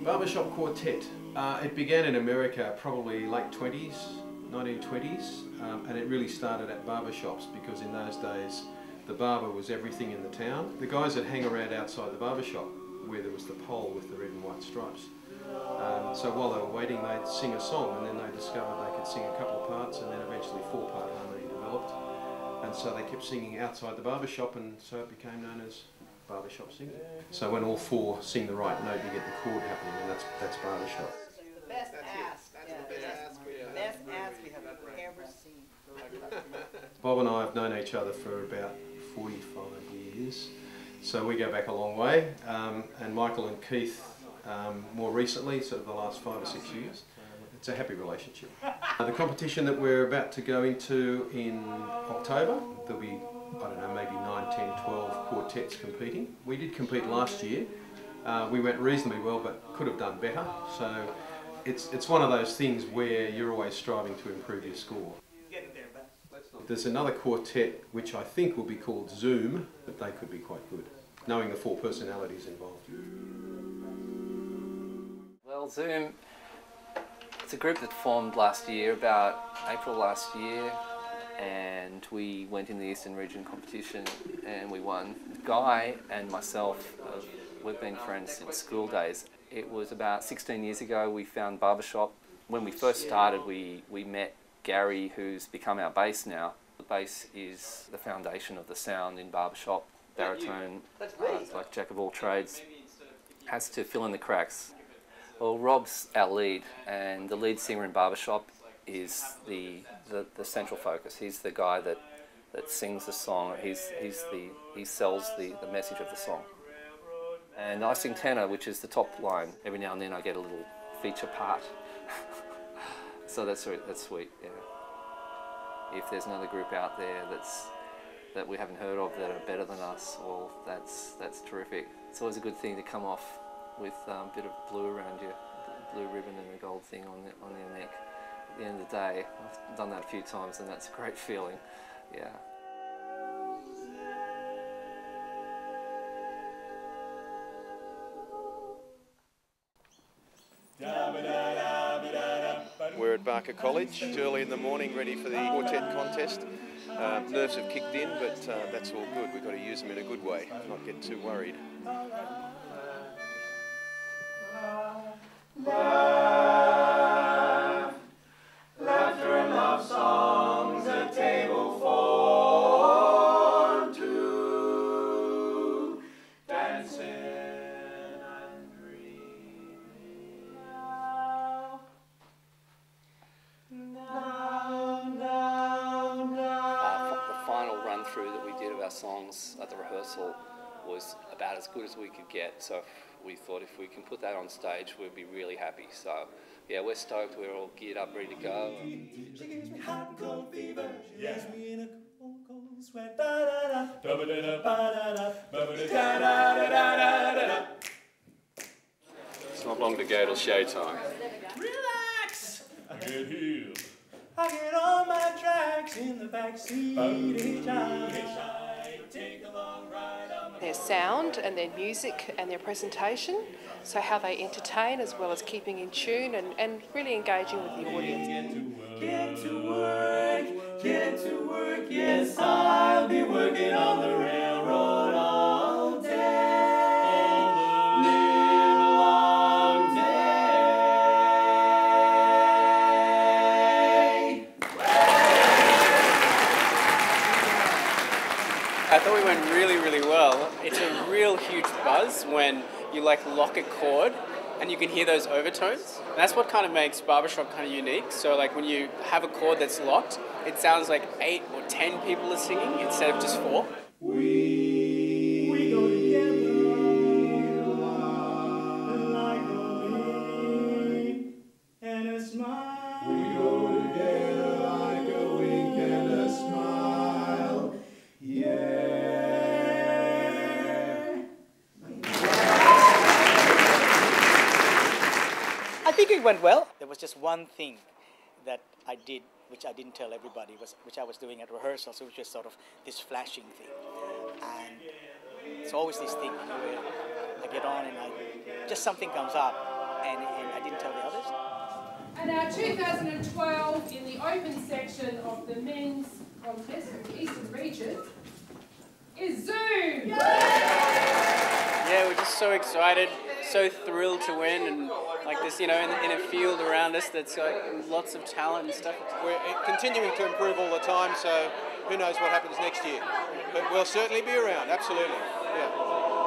Barbershop quartet. It began in America probably late 20s, 1920s, and it really started at barbershops because in those days the barber was everything in the town. The guys that hang around outside the barbershop where there was the pole with the red and white stripes. So while they were waiting they'd sing a song, and then they discovered they could sing a couple of parts, and then eventually 4-part harmony developed. And so they kept singing outside the barbershop, and so it became known as barbershop singing. So when all 4 sing the right note, you get the chord happening, and that's barbershop. The best ass. Best ass we have ever seen. Bob and I have known each other for about 45 years, so we go back a long way. And Michael and Keith more recently, sort of the last 5 or 6 years. It's a happy relationship. The competition that we're about to go into in October, there'll be, I don't know, maybe 9, 10, 12 quartets competing. We did compete last year. We went reasonably well, but could have done better. So it's one of those things where you're always striving to improve your score. There's another quartet which I think will be called Zoom, but they could be quite good, knowing the 4 personalities involved. Well, Zoom, it's a group that formed last year, about April last year, and we went in the Eastern Region competition and we won. Guy and myself, we've been friends since school days. It was about 16 years ago we found Barbershop. When we first started, we met Gary, who's become our bass now. The bass is the foundation of the sound in Barbershop. Baritone, like jack of all trades, has to fill in the cracks. Well, Rob's our lead, and the lead singer in Barbershop is the central focus. He's the guy that sings the song. He sells the message of the song. And I sing tenor, which is the top line. Every now and then I get a little feature part. So that's sweet, yeah. If there's another group out there that we haven't heard of that are better than us, well, that's terrific. It's always a good thing to come off with a bit of blue around you, the blue ribbon and the gold thing on their neck. At the end of the day, I've done that a few times, and that's a great feeling, yeah. We're at Barker College. It's early in the morning, ready for the quartet contest. Nerves have kicked in, but that's all good. We've got to use them in a good way, not get too worried. Laughter and love songs, a table for 2, dancing and dreaming now. The final run through that we did of our songs at the rehearsal was about as good as we could get, so we thought if we can put that on stage we'd be really happy. So yeah, we're stoked, we're all geared up, ready to go. She gives me hot and cold fever. She leaves me in a cold sweat. It's not long to go till showtime. Relax! I get healed. I get all my tracks in the backseat each time. Take a long ride on their sound and their music and their presentation, so how they entertain as well as keeping in tune and really engaging with the audience. Get to work, yes, I'll be working on the railroad all day. Live a long day. I thought we went really, really well. It's a real huge buzz when you like lock a chord and you can hear those overtones. And that's what kind of makes Barbershop kind of unique. So like when you have a chord that's locked, it sounds like 8 or 10 people are singing instead of just 4. We go together like a wink and a smile. We go together like a wink and a smile. Yeah. I think it went well. There was just one thing that I did which I didn't tell everybody, which I was doing at rehearsal, so it was just sort of this flashing thing. And it's always this thing, where I get on and just something comes up, and I didn't tell the others. And our 2012 in the open section of the men's contest of the Eastern region is Zoom! Yeah, we're just so excited, so thrilled to win, and like this, in a field around us that's got lots of talent and stuff. We're continuing to improve all the time, so who knows what happens next year. But we'll certainly be around, absolutely. Yeah.